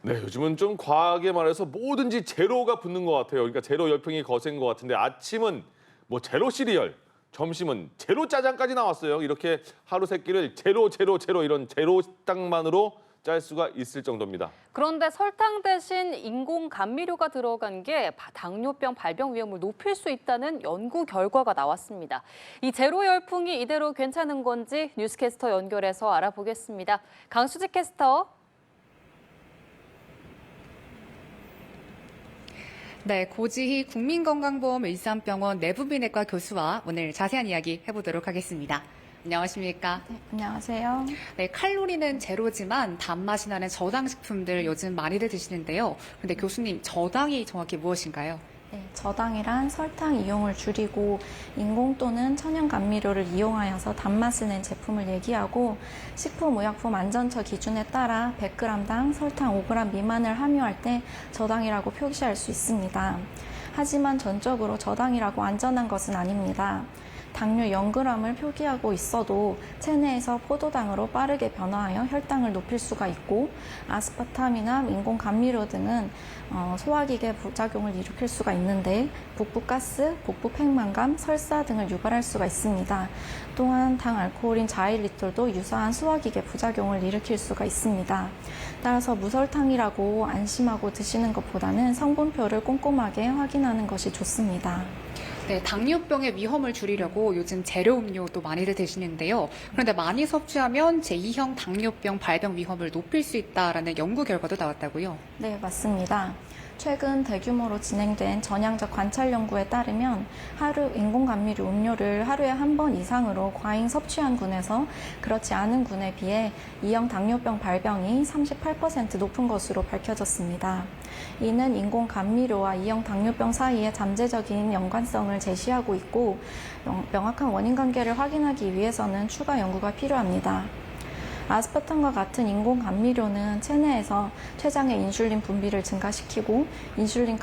네, 요즘은 좀 과하게 말해서 뭐든지 제로가 붙는 것 같아요. 그러니까 제로 열풍이 거센 것 같은데 아침은 뭐 제로 시리얼, 점심은 제로 짜장까지 나왔어요. 이렇게 하루 세 끼를 제로 이런 제로 식당만으로 짤 수가 있을 정도입니다. 그런데 설탕 대신 인공 감미료가 들어간 게 당뇨병 발병 위험을 높일 수 있다는 연구 결과가 나왔습니다. 이 제로 열풍이 이대로 괜찮은 건지 뉴스캐스터 연결해서 알아보겠습니다. 강수지 캐스터. 네, 고지희 국민건강보험 일산병원 내부비내과 교수와 오늘 자세한 이야기 해보도록 하겠습니다. 안녕하십니까? 네, 안녕하세요. 네, 칼로리는 제로지만 단맛이 나는 저당식품들 요즘 많이들 드시는데요. 근데 교수님, 저당이 정확히 무엇인가요? 네, 저당이란 설탕 이용을 줄이고 인공 또는 천연 감미료를 이용하여서 단맛을 낸 제품을 얘기하고 식품의약품안전처 기준에 따라 100g당 설탕 5g 미만을 함유할 때 저당이라고 표시할 수 있습니다. 하지만 전적으로 저당이라고 안전한 것은 아닙니다. 당류 0g을 표기하고 있어도 체내에서 포도당으로 빠르게 변화하여 혈당을 높일 수가 있고 아스파탐이나 인공 감미료 등은 소화기계 부작용을 일으킬 수가 있는데 북부가스, 북부팽만감, 설사 등을 유발할 수가 있습니다. 또한 당알코올인 자일리톨도 유사한 소화기계 부작용을 일으킬 수가 있습니다. 따라서 무설탕이라고 안심하고 드시는 것보다는 성분표를 꼼꼼하게 확인하는 것이 좋습니다. 네, 당뇨병의 위험을 줄이려고 요즘 제로 음료도 많이들 드시는데요. 그런데 많이 섭취하면 제2형 당뇨병 발병 위험을 높일 수 있다라는 연구 결과도 나왔다고요? 네, 맞습니다. 최근 대규모로 진행된 전향적 관찰 연구에 따르면 하루 인공감미료 음료를 하루에 한 번 이상으로 과잉 섭취한 군에서 그렇지 않은 군에 비해 2형 당뇨병 발병이 38% 높은 것으로 밝혀졌습니다. 이는 인공감미료와 2형 당뇨병 사이의 잠재적인 연관성을 제시하고 있고 명확한 원인 관계를 확인하기 위해서는 추가 연구가 필요합니다. 아스파탐과 같은 인공 감미료는 체내에서 췌장의 인슐린 분비를 증가시키고 인슐린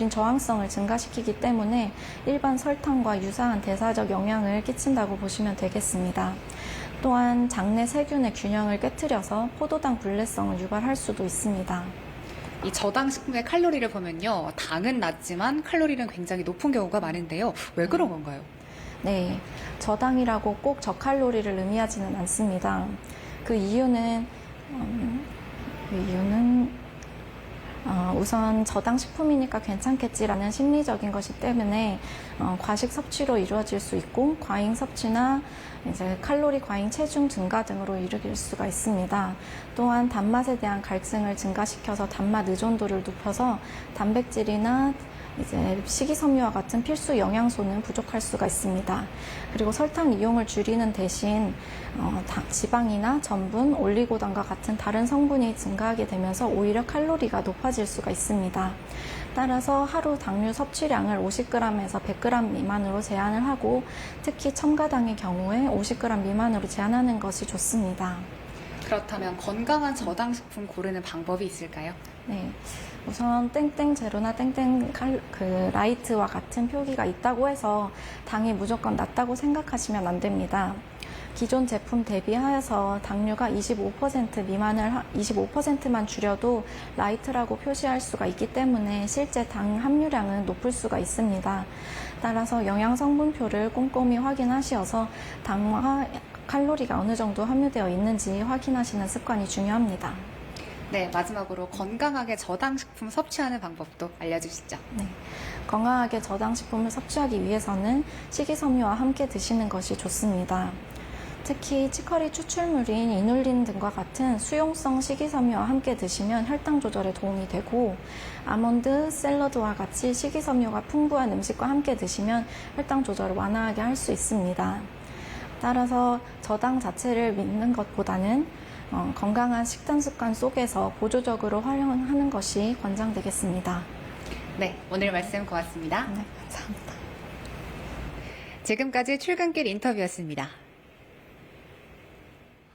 저항성을 증가시키기 때문에 일반 설탕과 유사한 대사적 영향을 끼친다고 보시면 되겠습니다. 또한 장내 세균의 균형을 깨트려서 포도당 불내성을 유발할 수도 있습니다. 이 저당 식품의 칼로리를 보면요. 당은 낮지만 칼로리는 굉장히 높은 경우가 많은데요. 왜 그런 건가요? 네, 저당이라고 꼭 저칼로리를 의미하지는 않습니다. 그 이유는 우선 저당 식품이니까 괜찮겠지라는 심리적인 것이 때문에 과식 섭취로 이루어질 수 있고 과잉 섭취나 이제 칼로리 과잉 체중 증가 등으로 이르길 수가 있습니다. 또한 단맛에 대한 갈증을 증가시켜서 단맛 의존도를 높여서 단백질이나 이제 식이섬유와 같은 필수 영양소는 부족할 수가 있습니다. 그리고 설탕 이용을 줄이는 대신 지방이나 전분, 올리고당과 같은 다른 성분이 증가하게 되면서 오히려 칼로리가 높아질 수가 있습니다. 따라서 하루 당류 섭취량을 50g에서 100g 미만으로 제한을 하고 특히 첨가당의 경우에 50g 미만으로 제한하는 것이 좋습니다. 그렇다면 건강한 저당 식품 고르는 방법이 있을까요? 네, 우선 땡땡 제로나 땡땡 라이트와 같은 표기가 있다고 해서 당이 무조건 낮다고 생각하시면 안 됩니다. 기존 제품 대비하여서 당류가 25%만 줄여도 라이트라고 표시할 수가 있기 때문에 실제 당 함유량은 높을 수가 있습니다. 따라서 영양 성분표를 꼼꼼히 확인하셔서 당과 칼로리가 어느 정도 함유되어 있는지 확인하시는 습관이 중요합니다. 네, 마지막으로 건강하게 저당 식품 섭취하는 방법도 알려주시죠. 네, 건강하게 저당 식품을 섭취하기 위해서는 식이섬유와 함께 드시는 것이 좋습니다. 특히 치커리 추출물인 이눌린 등과 같은 수용성 식이섬유와 함께 드시면 혈당 조절에 도움이 되고 아몬드, 샐러드와 같이 식이섬유가 풍부한 음식과 함께 드시면 혈당 조절을 완화하게 할 수 있습니다. 따라서 저당 자체를 믿는 것보다는 건강한 식단 습관 속에서 보조적으로 활용하는 것이 권장되겠습니다. 네, 오늘 말씀 고맙습니다. 네, 감사합니다. 지금까지 출근길 인터뷰였습니다.